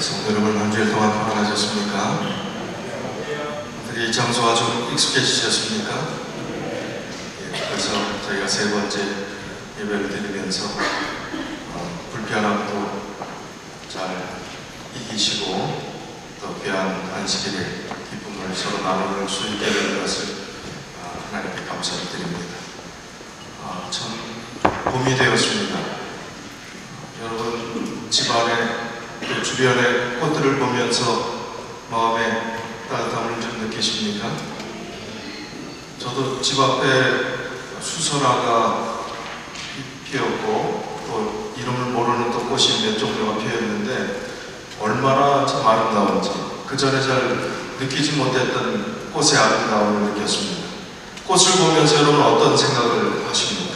성도 여러분, 한 주일 동안 평안하셨습니까? 어떻게 이 장소가 좀 익숙해지셨습니까? 그래서 저희가 세 번째 예배를 드리면서 불편함도 잘 이기시고 또 귀한 안식일의 기쁨을 서로 나눌 수 있게 된 것을 하나님께 감사를 드립니다. 참 봄이 되었습니다. 여러분 집안에 또 주변의 꽃들을 보면서 마음에 따뜻함을 좀 느끼십니까? 저도 집 앞에 수선화가 피었고 또 이름을 모르는 또 꽃이 몇 종류가 피었는데 얼마나 참 아름다운지 그 전에 잘 느끼지 못했던 꽃의 아름다움을 느꼈습니다. 꽃을 보면서 여러분 어떤 생각을 하십니까?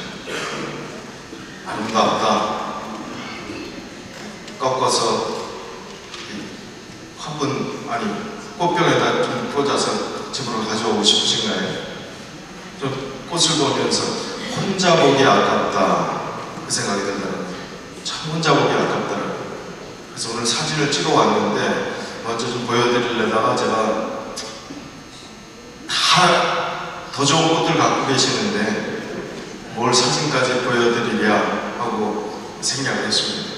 아름답다. 꺾어서 화분 꽃병에다 좀 꽂아서 집으로 가져오고 싶으신가요? 좀 꽃을 보면서 혼자 보기 아깝다 그 생각이 들더라고요. 참 혼자 보기 아깝더라고요. 그래서 오늘 사진을 찍어 왔는데 먼저 좀 보여드리려다가 제가 다 더 좋은 꽃들 갖고 계시는데 뭘 사진까지 보여드리랴 하고 생각을 했습니다.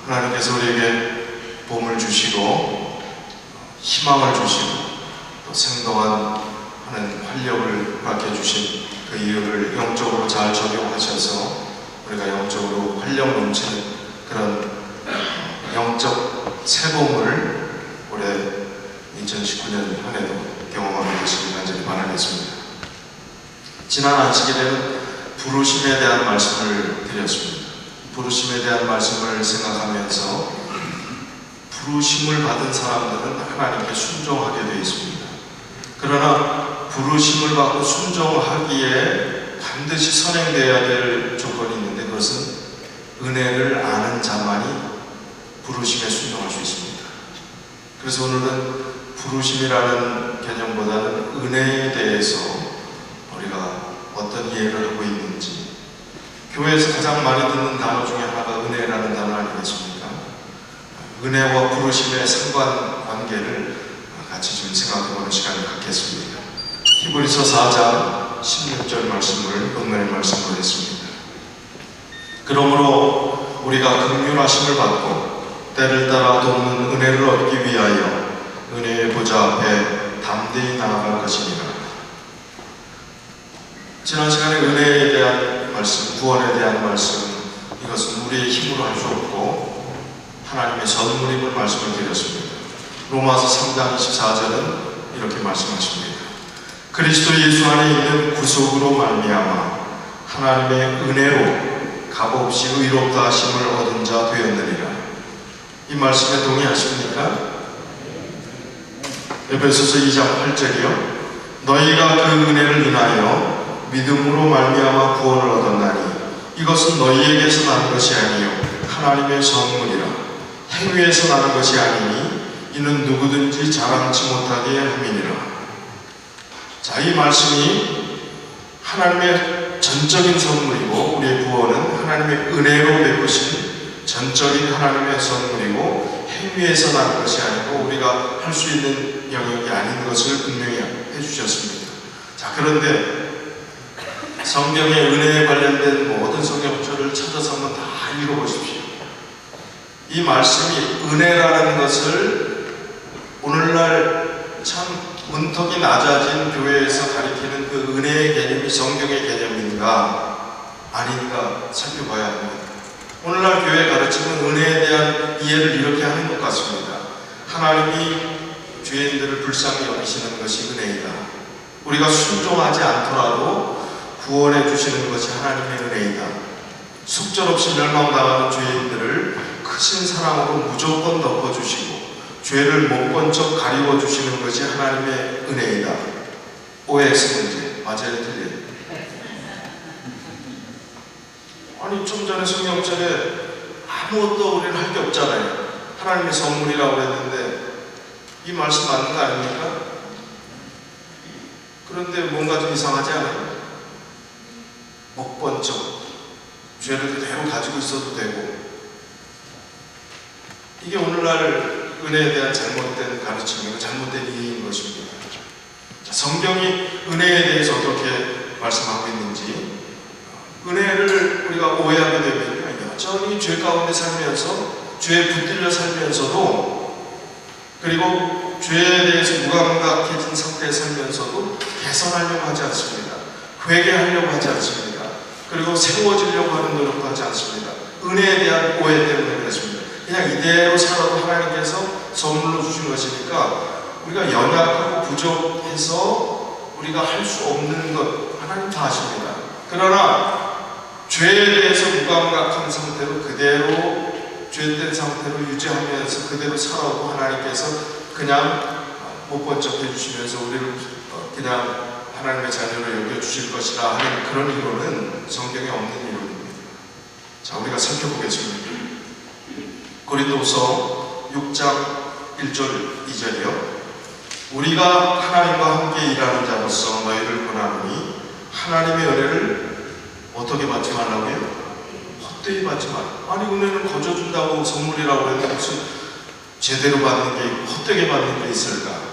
하나님께서 우리에게 봄을 주시고 희망을 주시고 또 생동한 하는 활력을 받게 주신 그 이유를 영적으로 잘 적용하셔서 우리가 영적으로 활력 넘치는 그런 영적 새봄을 올해 2019년 한 해도 경험하게 되시길 간절히 바라겠습니다. 지난 안식일에는 부르심에 대한 말씀을 드렸습니다. 부르심에 대한 말씀을 생각하면서 부르심을 받은 사람들은 하나님께 순종하게 되어 있습니다. 그러나 부르심을 받고 순종하기에 반드시 선행되어야 될 조건이 있는데 그것은 은혜를 아는 자만이 부르심에 순종할 수 있습니다. 그래서 오늘은 부르심이라는 개념보다는 은혜에 대해서 우리가 어떤 이해를 하고 있는지, 교회에서 가장 많이 듣는 단어 중에 하나가 은혜라는 단어 아니겠습니까? 은혜와 부르심의 상관관계를 같이 좀 생각해보는 시간을 갖겠습니다. 히브리서 4장 16절 말씀을 본문의 말씀으로 했습니다. 그러므로 우리가 긍휼하심을 받고 때를 따라 돕는 은혜를 얻기 위하여 은혜의 보좌 앞에 담대히 나아갈 것이니라. 지난 시간에 은혜에 대한 말씀, 구원에 대한 말씀, 이것은 우리의 힘으로 할 수 없고 하나님의 선물임을 말씀을 드렸습니다. 로마서 3장 24절은 이렇게 말씀하십니다. 그리스도 예수 안에 있는 구속으로 말미암아 하나님의 은혜로 값없이 의롭다 하심을 얻은 자 되었느니라. 이 말씀에 동의하십니까? 에베소서 2장 8절이요. 너희가 그 은혜를 인하여 믿음으로 말미암아 구원을 얻었나니 이것은 너희에게서 나는 것이 아니요 하나님의 선물이라. 행위에서 나는 것이 아니니 이는 누구든지 자랑치 못하게 함이니라. 자, 이 말씀이 하나님의 전적인 선물이고 우리의 구원은 하나님의 은혜로 베푸신 전적인 하나님의 선물이고 행위에서 나는 것이 아니고 우리가 할 수 있는 영역이 아닌 것을 분명히 해주셨습니다. 자, 그런데 성경의 은혜에 관련된 모든 성경절을 찾아서 한번 다 읽어보십시오. 이 말씀이 은혜라는 것을 오늘날 참 문턱이 낮아진 교회에서 가리키는 그 은혜의 개념이 성경의 개념인가 아닌가 살펴봐야 합니다. 오늘날 교회 가르치는 은혜에 대한 이해를 이렇게 하는 것 같습니다. 하나님이 죄인들을 불쌍히 여기시는 것이 은혜이다. 우리가 순종하지 않더라도 구원해 주시는 것이 하나님의 은혜이다. 속절없이 멸망당하는 죄인들을 크신 사랑으로 무조건 덮어주시고 죄를 못 본 척 가리워 주시는 것이 하나님의 은혜이다. OX 문제 맞아요, 틀려요? 아니 좀 전에 성경절에 아무것도 우리는 할 게 없잖아요. 하나님의 선물이라고 그랬는데 이 말씀 맞는 거 아닙니까? 그런데 뭔가 좀 이상하지 않아요? 못 본 척 죄를 그대로 가지고 있어도 되고 이게 오늘날 은혜에 대한 잘못된 가르침이고 잘못된 이해인 것입니다. 자, 성경이 은혜에 대해서 어떻게 말씀하고 있는지, 은혜를 우리가 오해하게 되면 여전히 죄 가운데 살면서 죄에 붙들려 살면서도, 그리고 죄에 대해서 무감각해진 상태에 살면서도 개선하려고 하지 않습니다. 회개하려고 하지 않습니다. 그리고 세워지려고 하는 노력도 하지 않습니다. 은혜에 대한 오해 때문에 그렇습니다. 그냥 이대로 살아도 하나님께서 선물로 주신 것이니까 우리가 연약하고 부족해서 우리가 할 수 없는 것 하나님 다 아십니다. 그러나 죄에 대해서 무감각한 상태로 그대로 죄된 상태로 유지하면서 그대로 살아도 하나님께서 그냥 못 본 척 해주시면서 우리를 그냥 하나님의 자녀로 여겨주실 것이라 하는 그런 이론은 성경에 없는 이론입니다. 자, 우리가 살펴보겠습니다. 고린도서 6장 1절 2절이요. 우리가 하나님과 함께 일하는 자로서 너희를 권하노니 하나님의 은혜를 어떻게 받지 말라고요? 헛되이 받지 말라. 아니, 은혜는 거저 준다고 선물이라고 했는데 무슨 제대로 받는 게 있고 헛되게 받는 게 있을까?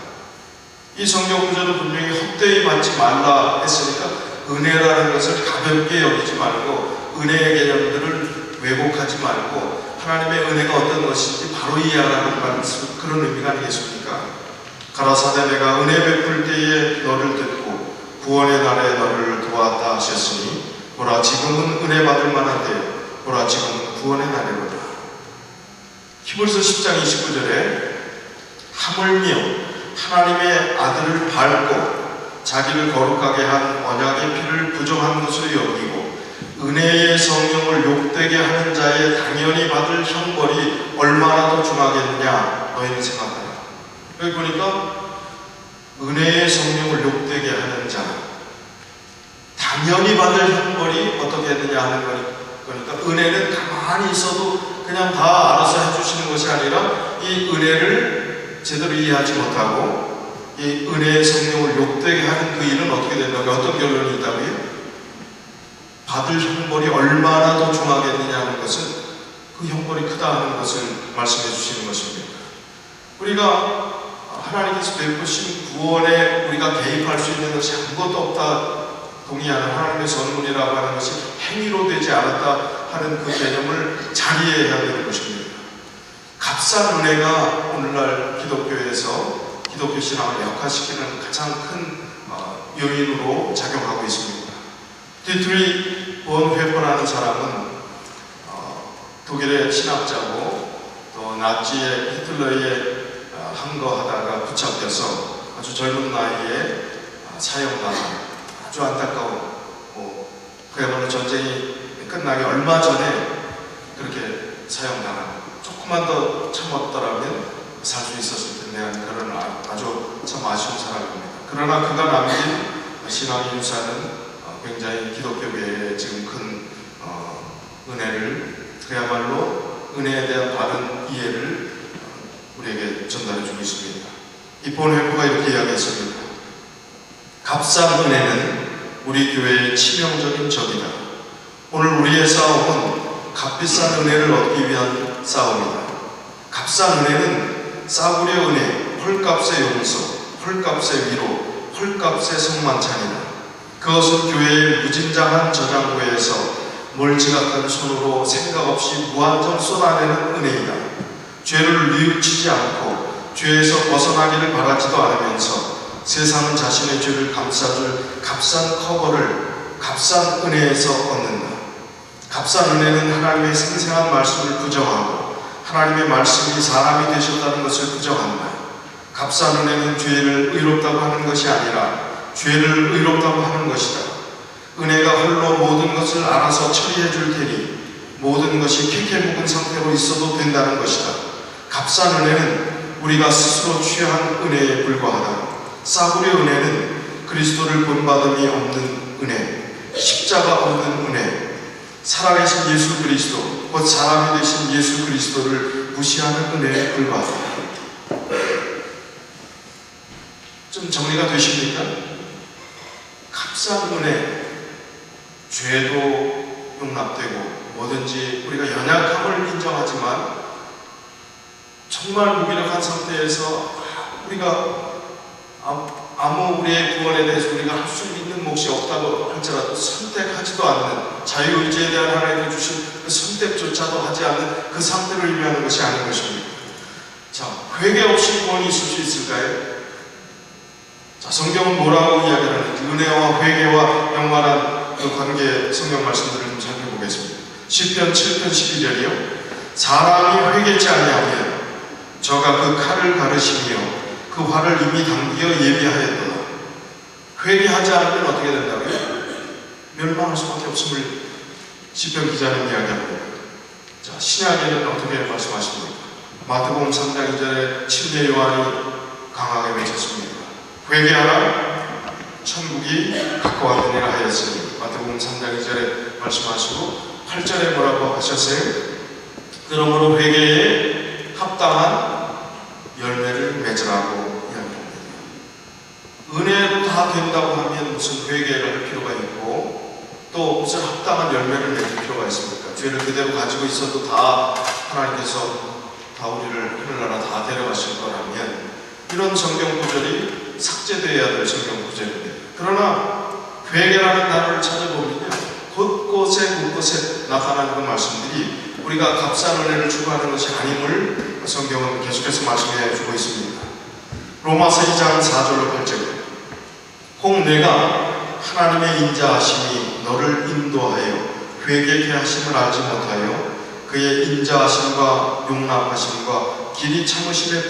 이 성경 구절은 분명히 헛되이 받지 말라 했으니까 은혜라는 것을 가볍게 여기지 말고 은혜의 개념들을 왜곡하지 말고 하나님의 은혜가 어떤 것인지 바로 이해하라는 말씀, 그런 의미가 아니겠습니까? 가라사대 내가 은혜 베풀 때에 너를 듣고 구원의 날에 너를 도왔다 하셨으니 보라 지금은 은혜 받을 만한 때요 보라 지금은 구원의 날이로다. 히브리서 10장 29절에 하물며 하나님의 아들을 밟고 자기를 거룩하게 한 언약의 피를 부정한 것으로 여기고 은혜의 성령을 욕되게 하는 자의 당연히 받을 형벌이 얼마나 더 중하겠느냐 너희는 생각하라. 여기 보니까 은혜의 성령을 욕되게 하는 자, 당연히 받을 형벌이 어떻게 했느냐 하는 거니까 은혜는 가만히 있어도 그냥 다 알아서 해주시는 것이 아니라 이 은혜를 제대로 이해하지 못하고 이 은혜의 성령을 욕되게 하는 그 일은 어떻게 된다고요? 어떤 결론이 있다고요? 받을 형벌이 얼마나 더 중하겠느냐는 것은 그 형벌이 크다 하는 것을 말씀해 주시는 것입니다. 우리가 하나님께서 베푸신 구원에 우리가 개입할 수 있는 것이 아무것도 없다 동의하는 하나님의 선물이라고 하는 것이 행위로 되지 않았다 하는 그 개념을 잘 이해해야 되는 것입니다. 값싼 은혜가 오늘날 기독교에서 기독교 신앙을 약화시키는 가장 큰 요인으로 작용하고 있습니다. 디트리 본 회퍼라는 사람은 독일의 신학자고 또 나치의 히틀러의 항거하다가 붙잡혀서 아주 젊은 나이에 사형당한 아주 안타까운, 그야말로 전쟁이 끝나기 얼마 전에 그렇게 사형당한, 조금만 더 참았더라면 살 수 있었을 텐데 하는 그런 아주 참 아쉬운 사람입니다. 그러나 그가 남긴 신앙의 유산은 굉장히 기독교계에 지금 큰 은혜를, 그야말로 은혜에 대한 바른 이해를 우리에게 전달해 주고 있습니다. 이 본 회포가 이렇게 이야기했습니다. 값싼 은혜는 우리 교회의 치명적인 적이다. 오늘 우리의 싸움은 값비싼 은혜를 얻기 위한 싸움이다. 값싼 은혜는 싸구려 은혜, 헐값의 용서, 헐값의 위로, 헐값의 성만찬이다. 그것은 교회의 무진장한 저장고에서 멀지각한 손으로 생각 없이 무한정 쏟아내는 은혜이다. 죄를 뉘우치지 않고 죄에서 벗어나기를 바라지도 않으면서 세상은 자신의 죄를 감싸줄 값싼 커버를 값싼 은혜에서 얻는다. 값싼 은혜는 하나님의 생생한 말씀을 부정하고 하나님의 말씀이 사람이 되셨다는 것을 부정한다. 값싼 은혜는 죄를 의롭다고 하는 것이 아니라 죄를 의롭다고 하는 것이다. 은혜가 홀로 모든 것을 알아서 처리해 줄 테니 모든 것이 캐캐 묵은 상태로 있어도 된다는 것이다. 값싼 은혜는 우리가 스스로 취한 은혜에 불과하다. 싸구려 은혜는 그리스도를 본받음이 없는 은혜, 십자가 없는 은혜, 살아계신 예수 그리스도, 곧 사람이 되신 예수 그리스도를 무시하는 은혜에 불과하다. 좀 정리가 되십니까? 값싼 은혜, 죄도 용납되고 뭐든지 우리가 연약함을 인정하지만 정말 무기력한 상태에서 우리가 아무 우리의 구원에 대해서 우리가 할 수 있는 몫이 없다고 할지라도 선택하지도 않는 자유의지에 대한 하나님께 주신 그 선택조차도 하지 않는 그 상태를 의미하는 것이 아닌 것입니다. 자, 회개 없이 구원이 있을 수 있을까요? 자, 성경은 뭐라고 이야기하는지 은혜와 회개와 연관한 그 관계 성경 말씀들을 좀 살펴보겠습니다. 시편 7편 12절이요. 사람이 회개치 아니하면 저가 그 칼을 가르시며 그 활을 이미 당기어 예비하였도다. 회개하지 않으면 어떻게 된다고요? 멸망할 수밖에 없음을 시편 기자는 이야기합니다. 자, 신약에는 어떻게 말씀하십니까? 마태복음 3장 2절에 침례 요한이 강하게 외쳤습니다. 회개하라, 천국이 가까웠느니라 하였으니. 마태복음 3장 2절에 말씀하시고 8절에 뭐라고 하셨어요? 그러므로 회개에 합당한 열매를 맺으라고 이야기합니다. 은혜로 다 된다고 하면 무슨 회개를 할 필요가 있고 또 무슨 합당한 열매를 맺을 필요가 있습니까? 죄를 그대로 가지고 있어도 다 하나님께서 다 우리를 하늘나라 다 데려가실 거라면 이런 성경 구절이 삭제되어야 될 성경 구절입니다. 그러나 회개라는 단어를 찾아보면요, 곳곳에 나타나는 그 말씀들이 우리가 값싼 은혜를 추구하는 것이 아님을 성경은 계속해서 말씀해 주고 있습니다. 로마서 2장 4절로 8절. 혹 내가 하나님의 인자하심이 너를 인도하여 회개케 하심을 알지 못하여 그의 인자하심과 용납하심과 길이 참으심의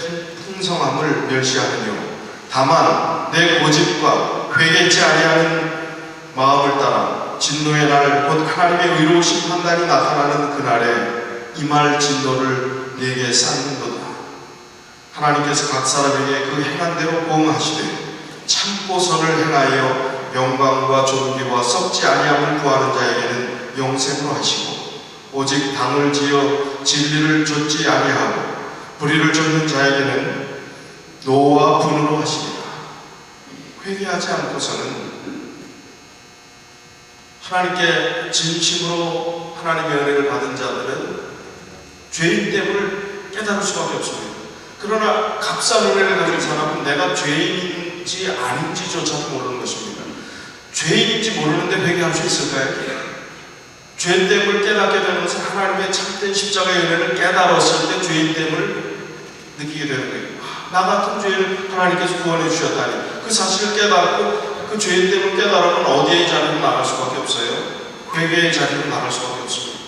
풍성함을 멸시하느뇨. 다만 내 고집과 회개치 아니하는 마음을 따라 진노의 날 곧 하나님의 의로우신 판단이 나타나는 그날에 임할 진노를 내게 쌓는도다. 하나님께서 각 사람에게 그 행한 대로 보응하시되 참고 선을 행하여 영광과 존귀와 썩지 아니함을 구하는 자에게는 영생으로 하시고 오직 당을 지어 진리를 좇지 아니하고 불의를 좇는 자에게는 노와 분으로 하시리라. 회개하지 않고서는 하나님께 진심으로 하나님의 은혜를 받은 자들은 죄인 됨을 깨달을 수밖에 없습니다. 그러나 값싼 은혜를 가진 사람은 내가 죄인인지 아닌지조차도 모르는 것입니다. 죄인인지 모르는데 회개할 수 있을까요? 죄됨을 깨닫게 되는 것은 하나님의 참된 십자가의 은혜를 깨달았을 때 죄인됨을 느끼게 되는 거예요. 나 같은 죄인을 하나님께서 구원해 주셨다니 그 사실을 깨닫고 그 죄인됨을 깨달으면 어디에 자리로 나갈 수밖에 없어요? 회개의 자리로 나갈 수밖에 없습니다.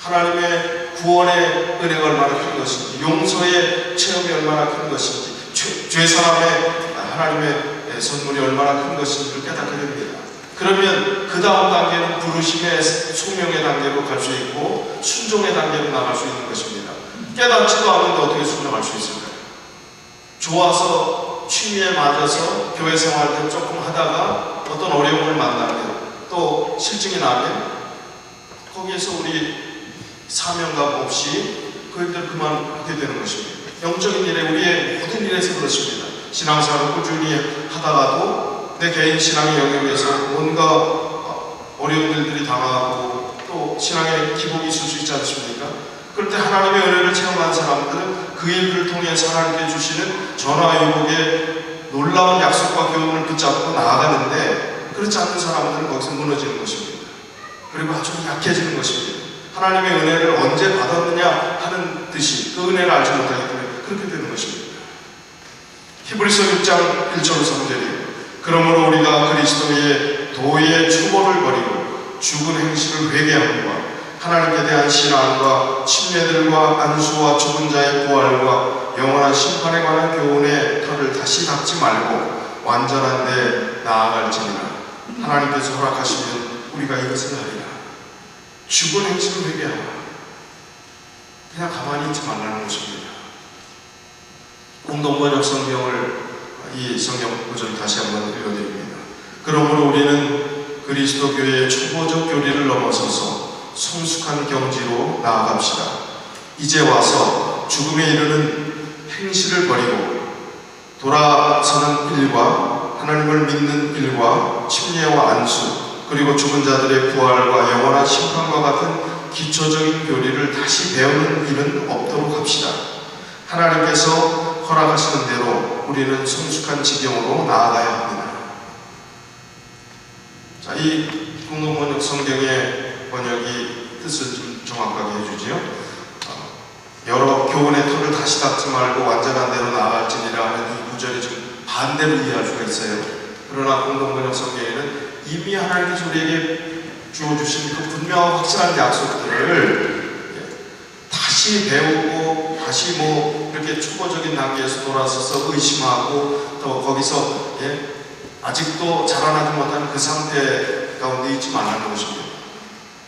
하나님의 구원의 은혜가 얼마나 큰 것인지, 용서의 체험이 얼마나 큰 것인지, 죄사함의 하나님의 선물이 얼마나 큰 것인지를 깨닫게 됩니다. 그러면 그 다음 단계는 부르심의 소명의 단계로 갈 수 있고 순종의 단계로 나갈 수 있는 것입니다. 깨닫지도 않는데 어떻게 순종할 수 있을까요? 좋아서 취미에 맞아서 교회 생활 때 조금 하다가 어떤 어려움을 만나면 또 실증이 나면 거기에서 우리 사명감 없이 그 일들 그만하게 되는 것입니다. 영적인 일에 우리의 모든 일에서 그렇습니다. 신앙생활을 꾸준히 하다가도 내 개인 신앙의 영역에서 뭔가 어려운 일들이 당하고 또 신앙에 기복이 있을 수 있지 않습니까? 그럴 때 하나님의 은혜를 체험한 사람들은 그 일들을 통해서 하나님께 주시는 전화위복의 놀라운 약속과 교훈을 붙잡고 나아가는데 그렇지 않은 사람들은 거기서 무너지는 것입니다. 그리고 아주 약해지는 것입니다. 하나님의 은혜를 언제 받았느냐 하는 듯이 그 은혜를 알지 못하기 때문에 그렇게 되는 것입니다. 히브리서 6장 1절 3절이에요. 그러므로 우리가 그리스도의 도의 추모를 버리고 죽은 행실을 회개함과 하나님께 대한 신앙과 침례들과 안수와 죽은 자의 부활과 영원한 심판에 관한 교훈의 털을 다시 닦지 말고 완전한 데 나아갈지니라. 하나님께서 허락하시면 우리가 이것을 하리라. 죽은 행실을 회개하라. 그냥 가만히 있지 말라는 것입니다. 공동번역 성경을 이 성경 구절 다시 한번 읽어드립니다. 그러므로 우리는 그리스도 교회의 초보적 교리를 넘어서서 성숙한 경지로 나아갑시다. 이제 와서 죽음에 이르는 행실을 버리고 돌아서는 일과 하나님을 믿는 일과 침례와 안수 그리고 죽은 자들의 부활과 영원한 심판과 같은 기초적인 교리를 다시 배우는 일은 없도록 합시다. 하나님께서 허락하시는 대로 우리는 성숙한 지경으로 나아가야 합니다. 자, 이 공동번역 성경의 번역이 뜻을 좀 정확하게 해주지요. 여러 교훈의 틀을 다시 닫지 말고 완전한 대로 나아갈지니라 하는 이 구절이 좀 반대로 이해할 수가 있어요. 그러나 공동번역 성경에는 이미 하나님께서 우리에게 주어주신 그 분명하고 확실한 약속들을 다시 배우고 다시 이렇게 초보적인 단계에서 돌아서서 의심하고 또 거기서 아직도 자라나지 못한 그 상태 가운데 있지 말라는 것입니다.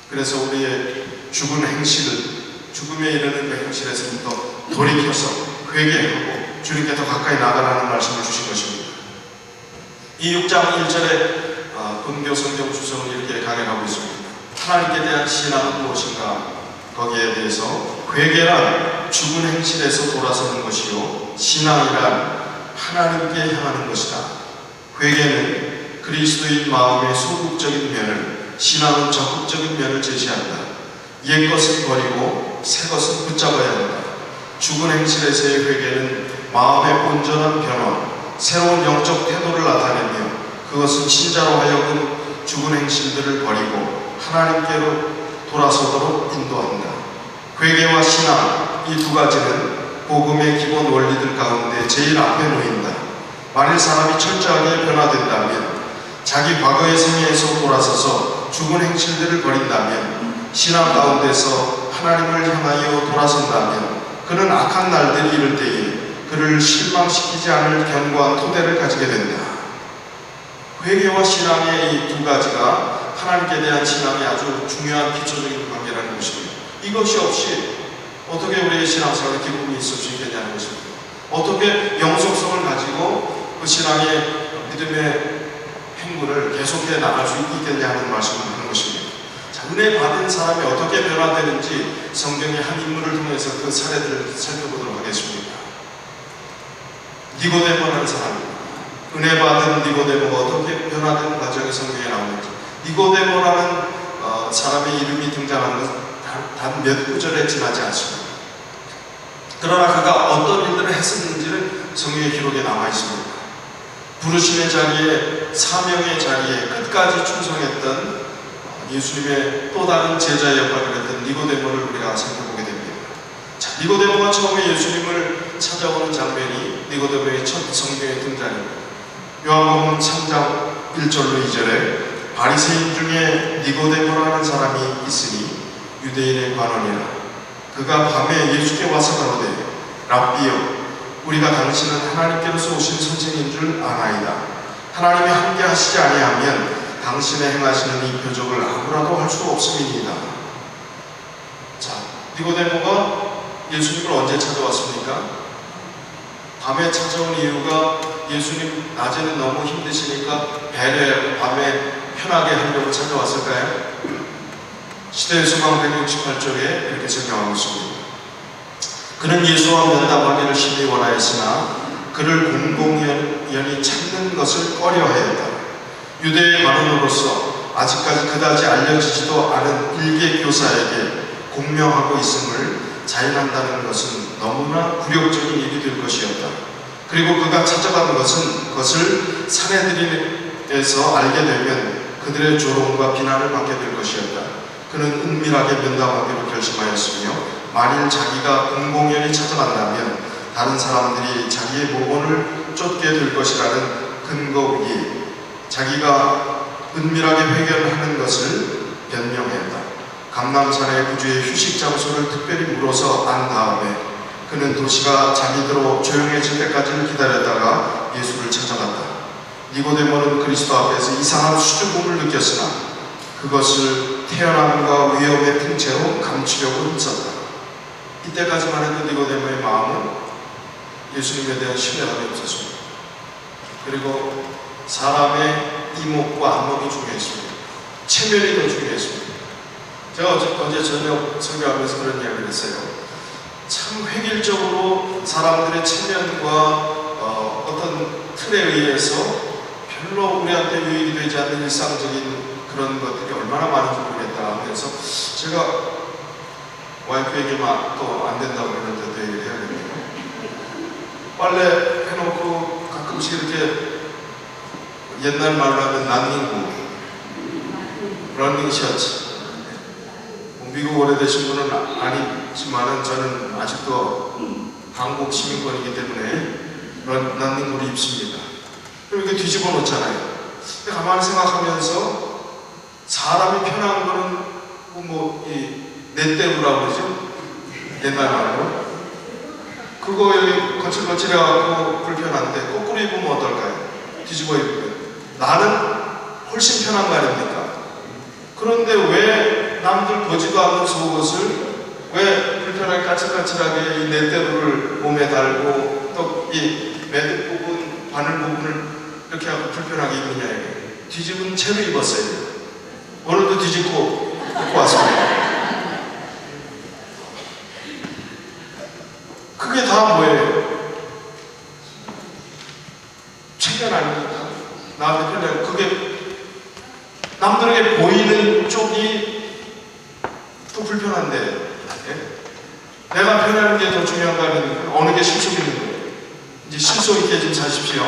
그래서 우리의 죽은 행실을 죽음에 이르는 그 행실에서부터 돌이켜서 회개하고 주님께 더 가까이 나가라는 말씀을 주신 것입니다. 이 6장 1절에 본교 성경 주성을 이렇게 강행하고 있습니다. 하나님께 대한 신앙은 무엇인가? 거기에 대해서 회개란 죽은 행실에서 돌아서는 것이요 신앙이란 하나님께 향하는 것이다. 회개는 그리스도인 마음의 소극적인 면을, 신앙은 적극적인 면을 제시한다. 옛 것은 버리고 새 것은 붙잡아야 한다. 죽은 행실에서의 회개는 마음의 온전한 변화, 새로운 영적 태도를 나타내며 그것은 신자로 하여금 죽은 행실들을 버리고 하나님께로 돌아서도록 인도한다. 회개와 신앙, 이 두 가지는 복음의 기본 원리들 가운데 제일 앞에 놓인다. 만일 사람이 철저하게 변화된다면, 자기 과거의 생애에서 돌아서서 죽은 행실들을 버린다면, 신앙 가운데서 하나님을 향하여 돌아선다면 그는 악한 날들이 이를 때에 그를 실망시키지 않을 견고한 토대를 가지게 된다. 회개와 신앙의 이 두 가지가 하나님께 대한 신앙의 아주 중요한 기초적인 관계라는 것입니다. 이것이 없이 어떻게 우리의 신앙생활에 기쁨이 있을 수 있겠냐는 것입니다. 어떻게 영속성을 가지고 그 신앙의 믿음의 행군을 계속해 나갈 수 있겠냐는 말씀을 하는 것입니다. 자, 은혜 받은 사람이 어떻게 변화되는지 성경의 한 인물을 통해서 그 사례들을 살펴보도록 하겠습니다. 니고데모라는 사람입니다. 은혜 받은 니고데모가 어떻게 변화된 과정이 성경에 나오는지. 니고데모라는 사람의 이름이 등장하는 것은 단 몇 구절에 지나지 않습니다. 그러나 그가 어떤 일들을 했었는지는 성경의 기록에 남아 있습니다. 부르심의 자리에, 사명의 자리에 끝까지 충성했던 예수님의 또 다른 제자의 역할을 했던 니고데모를 우리가 살펴보게 됩니다. 자, 니고데모가 처음에 예수님을 찾아오는 장면이 니고데모의 첫 성경의 등장입니다. 요한복음 3장 1절로 2절에 바리새인 중에 니고데모라는 사람이 있으니 유대인의 관원이라. 그가 밤에 예수께 와서 가로되 랍비여, 우리가 당신은 하나님께로서 오신 선생인 줄 아나이다. 하나님이 함께 하시지 아니하면 당신의 행하시는 이 표적을 아무라도 할 수 없음이니이다. 자, 니고데모가 예수님을 언제 찾아왔습니까? 밤에 찾아온 이유가 예수님 낮에는 너무 힘드시니까 배려하고 밤에 편하게 하려고 찾아왔을까요? 시대의 소망 168쪽에 이렇게 설명하고 있습니다. 그는 예수와 면담하기를 심히 원하였으나 그를 공공연히 찾는 것을 꺼려하였다. 유대의 관원으로서 아직까지 그다지 알려지지도 않은 일개 교사에게 공명하고 있음을 자인한다는 것은 너무나 굴욕적인 일이 될 것이었다. 그리고 그가 찾아간 것은 그것을 사내들에서 알게 되면 그들의 조롱과 비난을 받게 될 것이었다. 그는 은밀하게 면담하기로 결심하였으며 만일 자기가 공공연히 찾아간다면 다른 사람들이 자기의 모본을 쫓게 될 것이라는 근거 위에 자기가 은밀하게 회견하는 것을 변명했다. 감람산의 구주의 휴식 장소를 특별히 물어서 안 다음에 그는 도시가 잠이 들어 조용해질 때까지를 기다렸다가 예수를 찾아갔다. 니고데모는 그리스도 앞에서 이상한 수줍음을 느꼈으나 그것을 태연함과 위험의 통째로 감추려고 힘썼다. 이때까지만 해도 니고데모의 마음은 예수님에 대한 신뢰감이 없었습니다. 그리고 사람의 이목과 안목이 중요했습니다. 체면이 더 중요했습니다. 제가 어제 저녁 설교하면서 그런 이야기를 했어요. 참 획일적으로 사람들의 체면과 어떤 틀에 의해서 별로 우리한테 유익이 되지 않는 일상적인 그런 것들이 얼마나 많은지 모르겠다. 그래서 제가 와이프에게만 또 안 된다고 그랬는데 또 얘기를 해야 됩니다. 빨래 해놓고 가끔씩 이렇게 옛날 말로 하면 러닝 셔츠. 미국 오래되신 분은 아니지만은 저는 아직도 한국 시민권이기 때문에 러닝구를 입습니다. 그럼 이렇게 뒤집어 놓잖아요. 가만히 생각하면서 사람이 편한 거는 내 때부라고 그러죠? 옛날 말로. 그거 여기 거칠거칠해갖고 불편한데 거꾸로 입으면 어떨까요? 뒤집어 입으면. 나는 훨씬 편한 거 아닙니까? 그런데 왜 남들 보지도 않는 속옷을 왜 불편하게 까칠까칠하게 이 넷대로를 몸에 달고 또 이 매듭 부분, 바늘 부분을 이렇게 하고 불편하게 입느냐. 뒤집은 채로 입었어요. 오늘도 뒤집고 입고 왔습니다. 그게 다 뭐예요? 체면 아닙니까? 나한테 편해. 그게 남들에게 보이는 쪽이 또 불편한데, 예? 내가 편하는 게 더 중요한 거 아닙니까? 어느 게 실속 있는 거예요? 이제 실속 있게 좀 사십시오.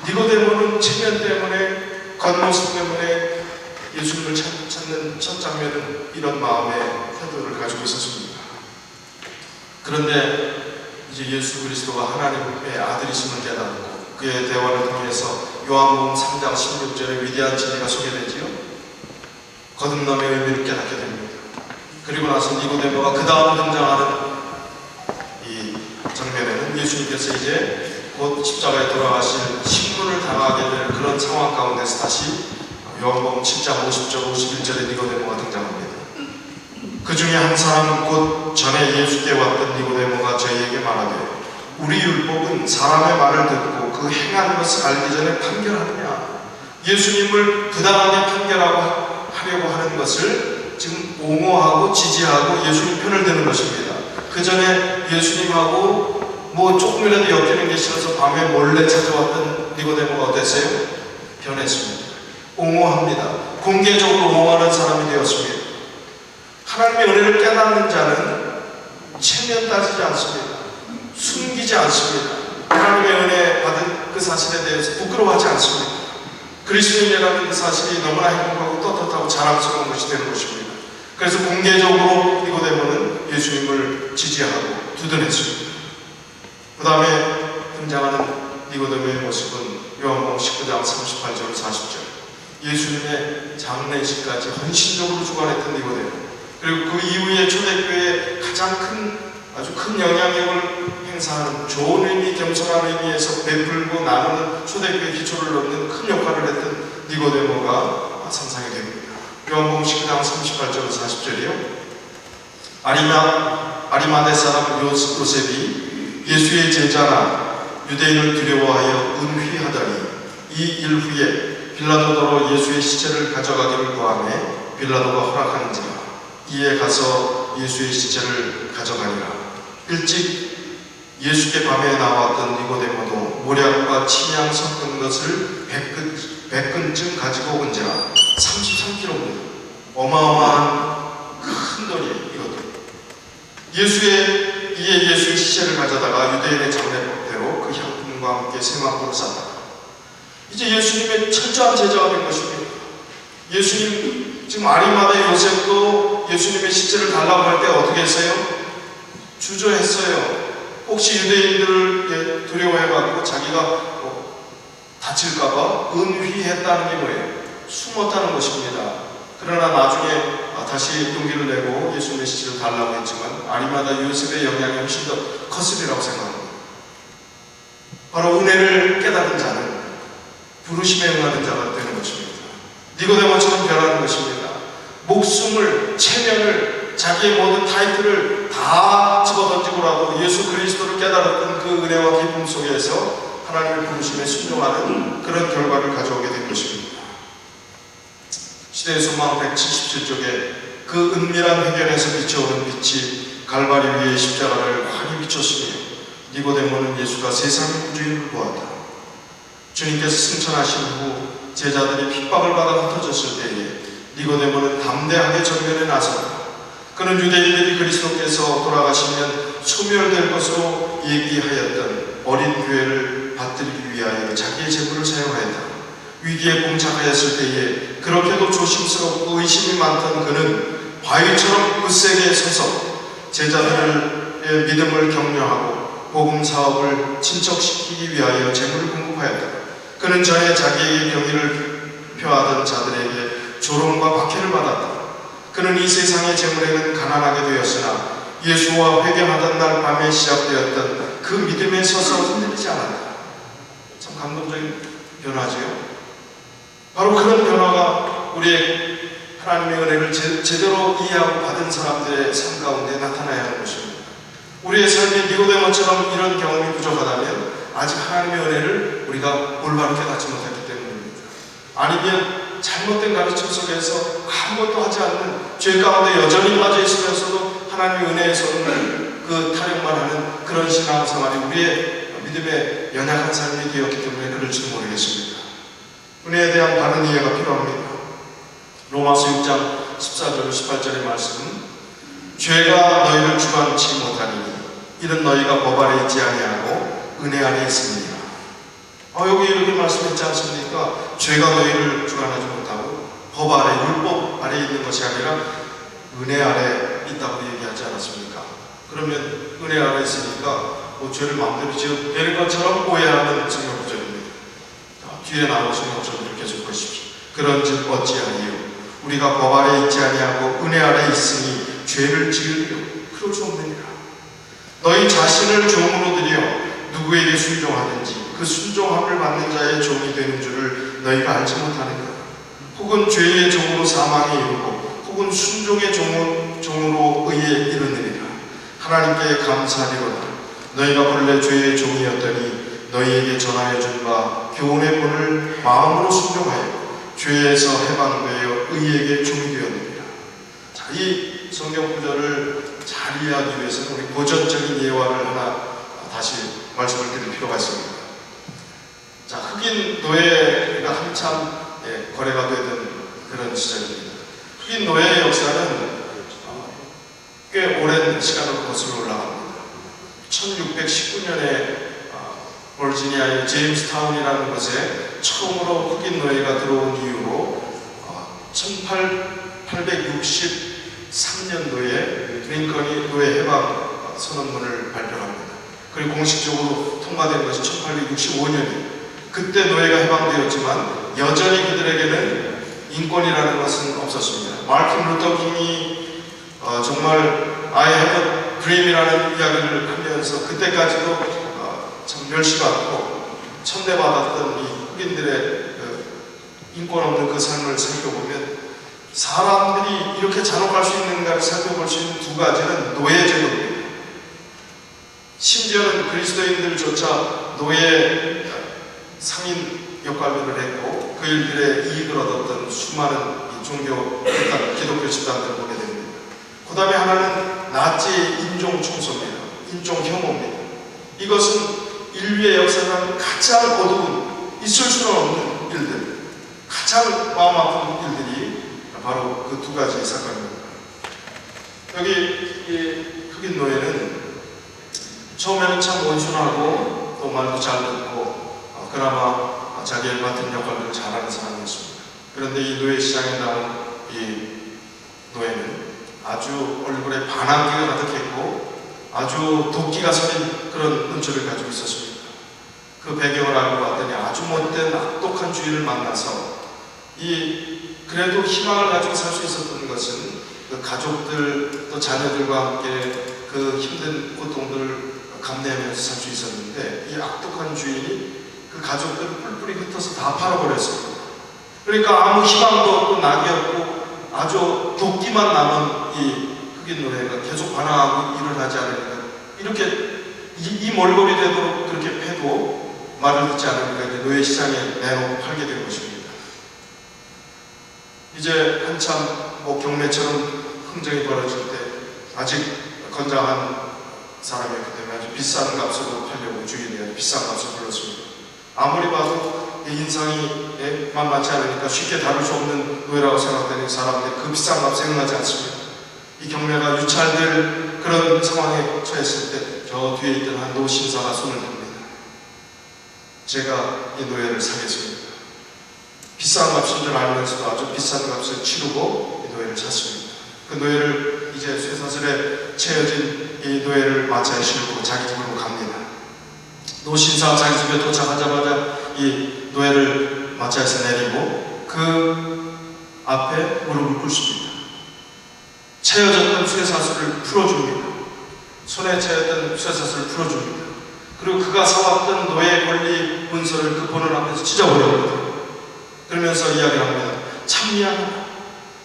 니고데모는 체면 때문에, 겉모습 때문에 예수님을 찾는 첫 장면은 이런 마음의 태도를 가지고 있었습니다. 그런데 이제 예수 그리스도가 하나님의 아들이심을 깨닫고 그의 대화를 통해서 요한복음 3장 16절에 위대한 진리가 소개되지요. 거듭남의 의미를 깨닫게 됩니다. 그리고 나서 니고데모가 그 다음 등장하는 이 장면에는 예수님께서 이제 곧 십자가에 돌아가실 신문을 당하게 될 그런 상황 가운데서 다시 요한복음 7장 50절 51절에 니고데모가 등장합니다. 그 중에 한 사람 곧 전에 예수께 왔던 니고데모가 저희에게 말하되 우리 율법은 사람의 말을 듣고 그 행하는 것을 알기 전에 판결하느냐. 예수님을 부당하게 판결하고 하려고 하는 것을 지금 옹호하고 지지하고 예수님 편을 드는 것입니다. 그 전에 예수님하고 조금이라도 엮이는 게 싫어서 밤에 몰래 찾아왔던 니고데모가 어땠어요? 변했습니다. 옹호합니다. 공개적으로 옹호하는 사람이 되었습니다. 하나님의 은혜를 깨닫는 자는 체면 따지지 않습니다. 숨기지 않습니다. 하나님의 은혜 받은 그 사실에 대해서 부끄러워하지 않습니다. 그리스도인이라는 그 사실이 너무나 행복하고 떳떳하고 자랑스러운 것이 되는 것입니다. 그래서 공개적으로 니고데모는 예수님을 지지하고 두둔했습니다. 그 다음에 등장하는 니고데모의 모습은 요한복음 19장 38절 40절 예수님의 장례식까지 헌신적으로 주관했던 니고데모, 그리고 그 이후에 초대교회에 가장 아주 큰 영향력을 행사하는 좋은 의미, 겸손한 의미에서 베풀고 나누는 초대교회 기초를 놓는 큰 역할을 했던 니고데모가 상상이 됩니다. 요한복음 19장 38절 40절이요. 아리마대 사람 요셉이 예수의 제자나 유대인을 두려워하여 은휘하더니 이 일 후에 빌라도더러 예수의 시체를 가져가기를 구하매 빌라도가 허락하는지라. 이에 가서 예수의 시체를 가져가니라. 일찍 예수께 밤에 나왔던 니고데모도 모략과 침향 섞은 것을 100근쯤 가지고 온지라. 33kg입니다. 어마어마한 큰 돈이에요. 이것도. 이에 예수의 시체를 가져다가 유대인의 장례법대로 그 향품과 함께 세마포로 쌌다. 이제 예수님의 철저한 제자가 된 것입니다. 예수님 지금 아리마다 요셉도 예수님의 시체를 달라고 할 때 어떻게 했어요? 주저했어요. 혹시 유대인들을 두려워해가지고 자기가 다칠까봐 은휘했다는 게 뭐예요? 숨었다는 것입니다. 그러나 나중에 다시 용기를 내고 예수님의 시체를 달라고 했지만 아리마다 요셉의 영향이 훨씬 더 컸으리라고 생각합니다. 바로 은혜를 깨닫는 자는 부르심에 응하는 자가 되는 것입니다. 니고데모처럼 변하는 것입니다. 목숨을, 체면을, 자기의 모든 타이틀을 다 집어던지고라도 예수 그리스도를 깨달았던 그 은혜와 기쁨 속에서 하나님의 부르심에 순종하는 그런 결과를 가져오게 된 것입니다. 시대의 소망 177쪽에 그 은밀한 회견에서 비춰오는 빛이 갈바리 위에 십자가를 환히 비췄으며 니고데모는 예수가 세상의 구주임을 보았다. 주님께서 승천하신 후 제자들이 핍박을 받아 흩어졌을 때에 니고데모는 담대하게 전면에 나섰다. 그는 유대인들이 그리스도께서 돌아가시면 소멸될 것으로 얘기하였던 어린 교회를 받들기 위하여 자기의 재물을 사용하였다. 위기에 봉착하였을 때에 그렇게도 조심스럽고 의심이 많던 그는 바위처럼 굳세게 서서 제자들의 믿음을 격려하고 복음 사업을 진척시키기 위하여 재물을 공급하였다. 그는 전에 자기의 경의를 표하던 자들에게 조롱과 박해를 받았다. 그는 이 세상의 재물에는 가난하게 되었으나 예수와 회개하던 날 밤에 시작되었던 그 믿음에 서서 흔들리지 않았다. 참 감동적인 변화지요. 바로 그런 변화가 우리의 하나님의 은혜를 제대로 이해하고 받은 사람들의 삶 가운데 나타나야 하는 것입니다. 우리의 삶이 니고데모처럼 이런 경험이 부족하다면 아직 하나님의 은혜를 우리가 올바로 깨닫지 못했기 때문입니다. 아니면 잘못된 가르침 속에서 아무것도 하지 않는 죄 가운데 여전히 빠져 있으면서도 하나님의 은혜에서는 그 타령만 하는 그런 신앙생활이 우리의 믿음의 연약한 삶이 되었기 때문에 그럴지도 모르겠습니다. 은혜에 대한 바른 이해가 필요합니다. 로마서 6장 14절 18절의 말씀은 죄가 너희를 주관치 못하니 이는 너희가 법 아래 있지 아니하고 은혜 안에 있습니다. 여기 이렇게 말씀했지 않습니까? 죄가 너희를 주관하지 못하고 법 아래, 율법 아래 있는 것이 아니라 은혜 아래 있다고 얘기하지 않았습니까? 그러면 은혜 아래 있으니까 죄를 마음대로 지어낼 것처럼 오해하는 성경 구절입니다. 뒤에 나오는 성경 구절을 이렇게 적으십시오. 그런즉 어찌하리요? 우리가 법 아래 있지 아니하고 은혜 아래 있으니 죄를 지으리요? 그럴 수 없느니라. 너희 자신을 종으로 들여 누구에게 순종하든지 그 순종함을 받는 자의 종이 되는 줄을 너희가 알지 못하는가? 혹은 죄의 종으로 사망에 이르고 혹은 순종의 종으로 의에 이르느니라. 하나님께 감사하리로다. 너희가 본래 죄의 종이었더니 너희에게 전하여 준 바 교훈의 본을 마음으로 순종하여 죄에서 해방되어 의에게 종이 되었느니라. 자, 이 성경 구절을 잘 이해하기 위해서는 우리 고전적인 예화를 하나 다시 말씀을 드릴 필요가 있습니다. 자, 흑인 노예가 한참 거래가 되던 그런 시절입니다. 흑인 노예의 역사는 꽤 오랜 시간으로 거슬러 올라갑니다. 1619년에 버지니아의 제임스타운이라는 곳에 처음으로 흑인 노예가 들어온 이후로 1863년도에 링컨이 노예 해방 선언문을 발표합니다. 그리고 공식적으로 통과된 것이 1865년이에요. 그때 노예가 해방되었지만 여전히 그들에게는 인권이라는 것은 없었습니다. 마르틴 루터 킹이 정말 I have a dream이라는 이야기를 하면서 그때까지도 참 멸시받고 천대받았던 이 흑인들의 인권 없는 그 삶을 살펴보면 사람들이 이렇게 잔혹할 수 있는가를 살펴볼 수 있는 두 가지는 노예제도입니다. 심지어는 그리스도인들조차 노예 상인 역할들을 했고 그 일들의 이익을 얻었던 수많은 종교 기독교 집단들을 보게 됩니다. 그 다음에 하나는 나치의 인종 청소입니다. 인종 혐오입니다. 이것은 인류의 역사상 가장 어두운, 있을 수는 없는 일들, 가장 마음 아픈 일들이 바로 그 두 가지 사건입니다. 여기 이 흑인 노예는 처음에는 참 온순하고 또 말도 잘 듣고 그나마 자기 일 맡은 역할을 잘하는 사람이었습니다. 그런데 이 노예 시장에 나온 이 노예는 아주 얼굴에 반항기가 가득했고 아주 도끼가 서린 그런 눈초리를 가지고 있었습니다. 그 배경을 알고 봤더니 아주 못된 악독한 주인을 만나서 그래도 희망을 가지고 살 수 있었던 것은 그 가족들 또 자녀들과 함께 그 힘든 고통들을 감내하면서 살 수 있었는데 이 악독한 주인이 그 가족들을 뿔뿔이 흩어서 다 팔아버렸습니다. 그러니까 아무 희망도 없고 낙이 없고 아주 도끼만 남은 이 흑인 노예가 계속 반항하고 일을 하지 않으니까 이렇게 이 몰골이 되도록 그렇게 패도 말을 듣지 않으니까 이제 노예 시장에 내놓고 팔게 된 것입니다. 이제 한참 경매처럼 흥정이 벌어질 때 아직 건장한 사람이었기 때문에 아주 비싼 값으로 팔려고 주인이 아주 비싼 값을 불렀습니다. 아무리 봐도 인상이 만만치 않으니까 쉽게 다룰 수 없는 노예라고 생각되는 사람들이 그 비싼 값에 응하지 않습니다. 이 경매가 유찰될 그런 상황에 처했을 때 저 뒤에 있던 한 노신사가 손을 듭니다. 제가 이 노예를 사겠습니다. 비싼 값인 줄 알면서도 아주 비싼 값을 치르고 이 노예를 샀습니다. 그 노예를 이제 쇠사슬에 채워진 이 노예를 마차에 싣고 자기 집으로 갑니다. 노신사가 자기 집에 도착하자마자 이 노예를 마차에서 내리고 그 앞에 무릎을 꿇습니다. 채워졌던 쇠사슬을 풀어줍니다. 손에 채웠던 쇠사슬을 풀어줍니다. 그리고 그가 사왔던 노예 권리 문서를 그 보는 앞에서 찢어버립니다. 그러면서 이야기를 합니다. 참 미안하다.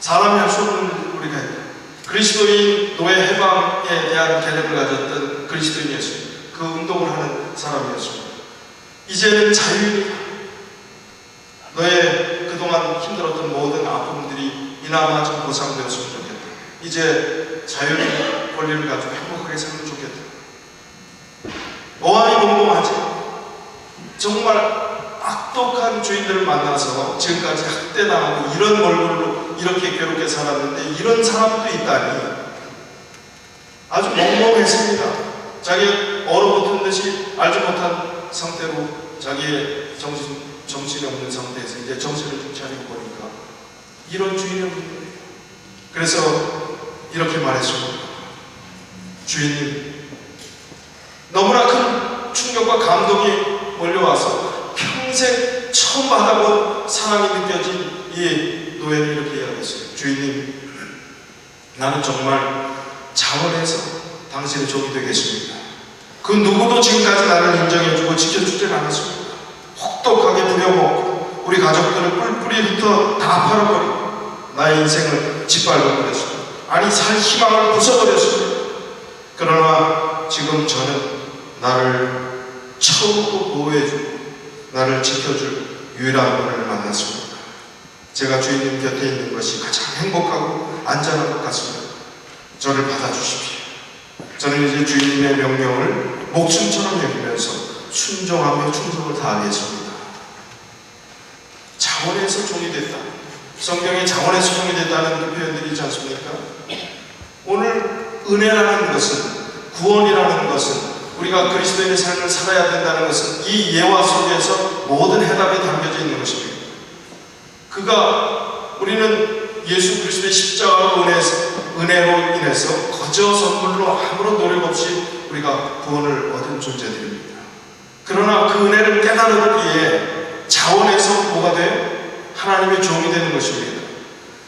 사람이 할 수 없는 우리가 있다. 그리스도인 노예 해방에 대한 개념을 가졌던 그리스도인이었습니다. 그 운동을 하는 사람이었습니다. 이제는 자유이다. 너의 그동안 힘들었던 모든 아픔들이 이나마 좀 보상되었으면 좋겠다. 이제 자유의 권리를 가지고 행복하게 살면 좋겠다. 어안이 벙벙하지. 정말 악독한 주인들을 만나서 지금까지 학대당하고 이런 얼굴로 이렇게 괴롭게 살았는데 이런 사람도 있다니 아주 멍멍했습니다. 자기 얼어붙은 듯이 알지 못한 상태로 자기의 정신이 없는 상태에서 이제 정신을 좀 차리고 보니까 이런 주인이 없는 거예요. 그래서 이렇게 말했습니다. 주인님, 너무나 큰 충격과 감동이 몰려와서 평생 처음 받아본 사랑이 느껴진 이 노예는 이렇게 이야기했어요. 주인님, 나는 정말 자원해서 당신의 종이 되겠습니다. 그 누구도 지금까지 나를 인정해주고 지켜주질 않았습니다. 혹독하게 부려먹고 우리 가족들을 뿔뿔이부터 다 팔아버리고 나의 인생을 짓밟아버렸습니다. 아니 살 희망을 부숴버렸습니다. 그러나 지금 저는 나를 처음으로 보호해주고 나를 지켜줄 유일한 분을 만났습니다. 제가 주인님 곁에 있는 것이 가장 행복하고 안전한 것 같습니다. 저를 받아주십시오. 저는 이제 주인님의 명령을 목숨처럼 여기면서 순종하며 충성을 다하겠습니다. 자원에서 종이 됐다. 성경에 자원에서 종이 됐다는 그 표현들이 있지 않습니까? 오늘 은혜라는 것은, 구원이라는 것은, 우리가 그리스도인의 삶을 살아야 된다는 것은 이 예화 속에서 모든 해답이 담겨져 있는 것입니다. 우리는 예수 그리스도의 십자가로 은혜로 인해서 거저 선물로 아무런 노력 없이 우리가 구원을 얻은 존재들입니다. 그러나 그 은혜를 깨달았기에 자원에서 뭐가 돼요? 하나님의 종이 되는 것입니다.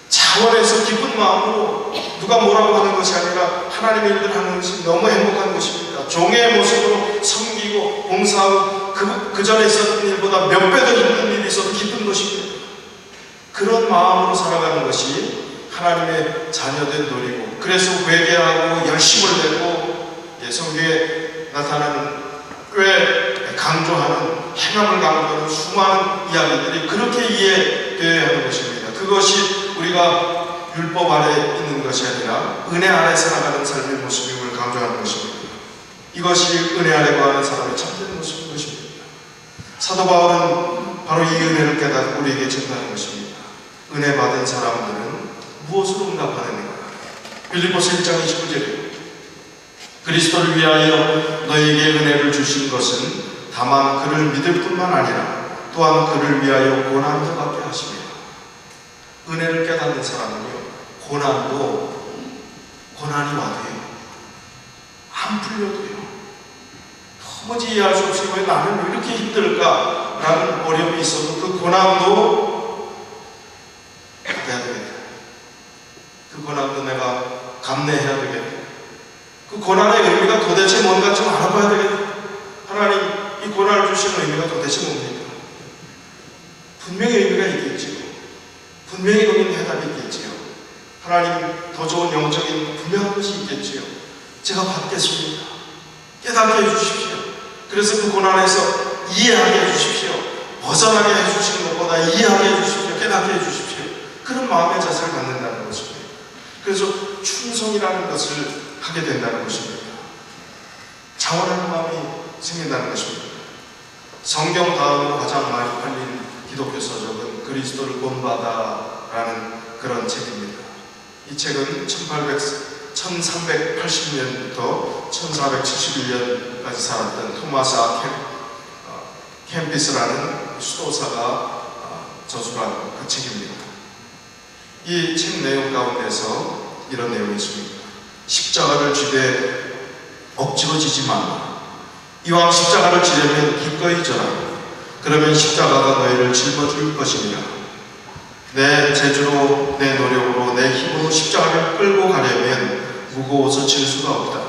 자원에서 기쁜 마음으로 누가 뭐라고 하는 것이 아니라 하나님의 일을 하는 것이 너무 행복한 것입니다. 종의 모습으로 섬기고 봉사하고 그 전에 있었던 일보다 몇 배 더 있는 일이 있어도 기쁜 것입니다. 그런 마음으로 살아가는 것이 하나님의 자녀된 도리고, 그래서 회개하고 열심을 내고 성경에 나타나는 꽤 강조하는, 행함을 강조하는 수많은 이야기들이 그렇게 이해되어야 하는 것입니다. 그것이 우리가 율법 아래 있는 것이 아니라 은혜 아래 살아가는 삶의 모습임을 강조하는 것입니다. 이것이 은혜 아래 거하는 사람의 참된 모습인 것입니다. 사도 바울은 바로 이 은혜를 깨닫고 우리에게 전하는 것입니다. 은혜 받은 사람들은 무엇으로 응답하느냐? 빌립보서 1장 29절에 그리스도를 위하여 너에게 은혜를 주신 것은 다만 그를 믿을 뿐만 아니라 또한 그를 위하여 고난도 받게 하십니다. 은혜를 깨닫는 사람은요, 고난이 와도요, 안 풀려도요, 도무지 이해할 수 없이 왜 나는 왜 이렇게 힘들까? 라는 어려움이 있어도 그 고난도 해야 되겠다. 그 고난도 내가 감내해야 되겠다. 그 고난의 의미가 도대체 뭔가 좀 알아봐야 되겠다. 하나님, 이 고난을 주시는 의미가 도대체 뭡니까? 분명히 의미가 있겠지요. 분명히 거기는 해답이 있겠지요. 하나님, 더 좋은 영적인 분명한 것이 있겠지요. 제가 받겠습니다. 깨닫게 해주십시오. 그래서 그 고난에서 이해하게 해주십시오. 벗어나게 해주시는 것보다 이해하게 해주십시오. 깨닫게 해주십시오. 그런 마음의 자세를 갖는다는 것입니다. 그래서 충성이라는 것을 하게 된다는 것입니다. 자원하는 마음이 생긴다는 것입니다. 성경 다음으로 가장 많이 팔린 기독교 서적은 그리스도를 본받아라는 그런 책입니다. 이 책은 1380년부터 1471년까지 살았던 토마스 캠피스라는 수도사가 저술한 그 책입니다. 이 책 내용 가운데서 이런 내용이 있습니다. 십자가를 지되 억지로 지지 말라. 이왕 십자가를 지려면 기꺼이 져라. 그러면 십자가가 너희를 짊어줄 것이니라. 내 재주로, 내 노력으로, 내 힘으로 십자가를 끌고 가려면 무거워서 질 수가 없다.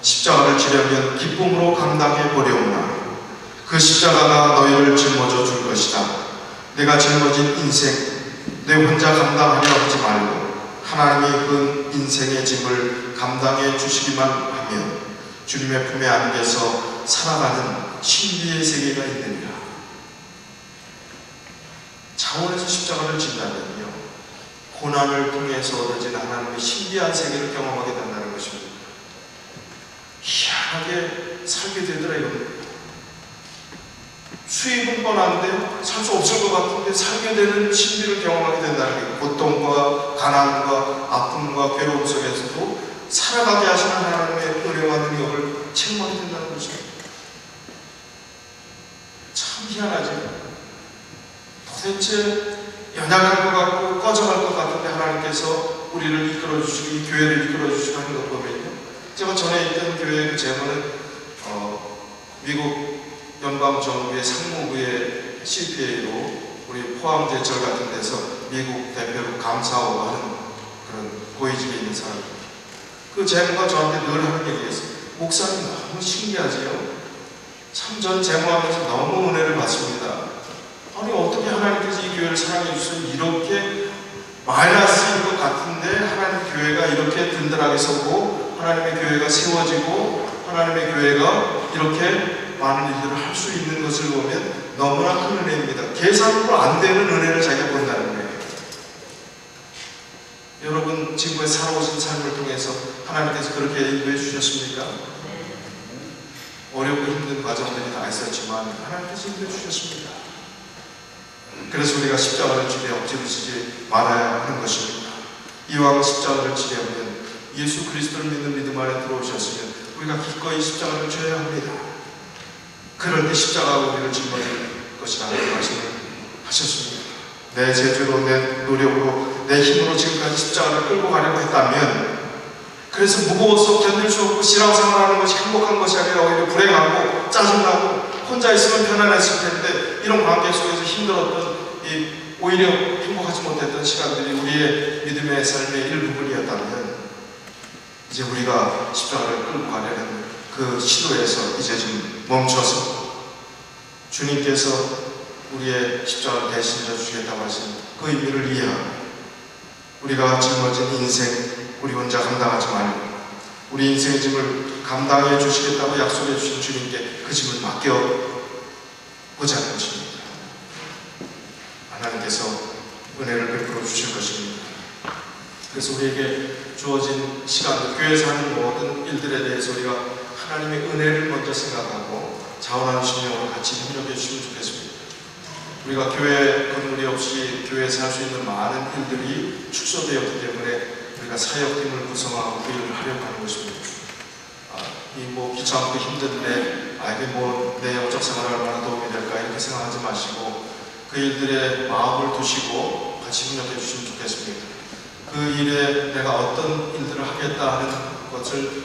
십자가를 지려면 기쁨으로 감당해 보려오나 그 십자가가 너희를 짊어져 줄 것이다. 내가 짊어진 인생 내 혼자 감당하려 하지 말고 하나님이 그 인생의 짐을 감당해 주시기만 하면 주님의 품에 안겨서 살아가는 신비의 세계가 있느니라. 차원에서 십자가를 진다면요, 고난을 통해서 얻어진 하나님의 신비한 세계를 경험하게 된다는 것입니다. 희한하게 살게 되더라 이겁니다. 수입은 뻔한데 살 수 없을 것 같은데 살게 되는 신비를 경험하게 된다는 게, 고통과 가난과 아픔과 괴로움 속에서도 살아가게 하시는 하나님의 은혜와 능력을 체험하게 된다는 것입니다. 참 희한하죠. 도대체 연약할 것 같고 꺼져갈 것 같은데 하나님께서 우리를 이끌어주시고 이 교회를 이끌어주시고 하는 것 보면요, 제가 전에 있던 교회의 그 제목은 미국 연방정부의 상무부의 CPA로 우리 포항제철 같은 데서 미국 대표로 감사하고 하는 그런 고위직에 있는 사람입니다. 그 제모가 저한테 늘 하는 얘기였어요. 목사님 너무 신기하지요? 참 전 제모하면서 너무 은혜를 받습니다. 아니 어떻게 하나님께서 이 교회를 사랑해 주셔서 이렇게 마이너스인 것 같은데 하나님 교회가 이렇게 든든하게 서고 하나님의 교회가 세워지고 하나님의 교회가 이렇게 많은 일들을 할 수 있는 것을 보면 너무나 큰 은혜입니다. 계산으로 안 되는 은혜를 자기가 본다는 거예요. 여러분 지금까지 살아오신 삶을 통해서 하나님께서 그렇게 인도해 주셨습니까? 어렵고 힘든 과정들이 다 있었지만 하나님께서 인도해 주셨습니다. 그래서 우리가 십자가를 지되 억지로 지지 말아야 하는 것입니다. 이왕 십자가를 지려면 예수 그리스도를 믿는 믿음 안에 들어오셨으면 우리가 기꺼이 십자가를 져야 합니다. 그럴 때 십자가가 우리를 짊어질 것이라는 말씀을 하셨습니다. 내 재주로, 내 노력으로, 내 힘으로 지금까지 십자가를 끌고 가려고 했다면, 그래서 무거워서 견딜 수 없고 신앙생활하는 것이 행복한 것이 아니라 오히려 불행하고 짜증나고 혼자 있으면 편안했을 텐데, 이런 관계 속에서 힘들었던 오히려 행복하지 못했던 시간들이 우리의 믿음의 삶의 일부분이었다면, 이제 우리가 십자가를 끌고 가려는 그 시도에서 이제 좀 멈춰서 주님께서 우리의 십자가를 대신해 주시겠다고 하신 그 의미를 이해하고, 우리가 짊어진 인생 우리 혼자 감당하지 말고 우리 인생의 짐을 감당해 주시겠다고 약속해 주신 주님께 그 짐을 맡겨보자는 것입니다. 하나님께서 은혜를 베풀어 주실 것입니다. 그래서 우리에게 주어진 시간, 교회에서 하는 모든 일들에 대해서 우리가 하나님의 은혜를 먼저 생각하고 자원하는 심령으로 같이 협력해 주시면 좋겠습니다. 우리가 교회 건물이 없이 교회에서 할 수 있는 많은 일들이 축소되었기 때문에 우리가 사역팀을 구성하고 그 일을 하려고 하는 것입니다. 귀찮고 힘든데 이게 내 영적 생활에 얼마나 도움이 될까 이렇게 생각하지 마시고 그 일들에 마음을 두시고 같이 협력해 주시면 좋겠습니다. 그 일에 내가 어떤 일들을 하겠다 하는 것을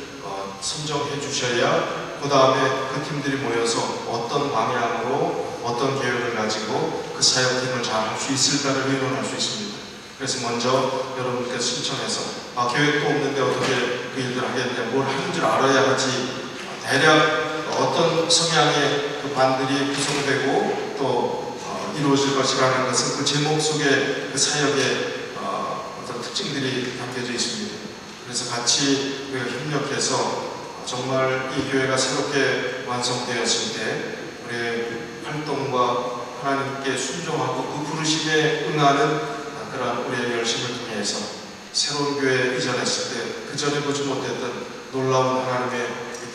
선정해 주셔야 그 다음에 그 팀들이 모여서 어떤 방향으로 어떤 계획을 가지고 그 사역팀을 잘 할 수 있을까를 의논할 수 있습니다. 그래서 먼저 여러분께서 신청해서 계획도 없는데 어떻게 그 일들을 하겠냐, 뭘 하는 줄 알아야 하지, 대략 어떤 성향의 그 반들이 구성되고 또 이루어질 것이라는 것은 그 제목 속에 그 사역의 어떤 특징들이 담겨져 있습니다. 그래서 같이 우리가 협력해서 정말 이 교회가 새롭게 완성되었을 때 우리의 활동과 하나님께 순종하고 그 부르심에 응하는 그런 우리의 열심을 통해서 새로운 교회에 이전했을 때 그 전에 보지 못했던 놀라운 하나님의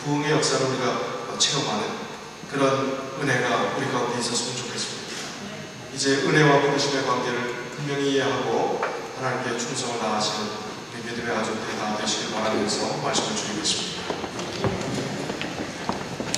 부흥의 역사를 우리가 체험하는 그런 은혜가 우리 가운데 있었으면 좋겠습니다. 이제 은혜와 부르심의 관계를 분명히 이해하고 하나님께 충성을 다하시는 우리 믿음의 가족들이 다 되시길 바라면서 말씀을 드리겠습니다.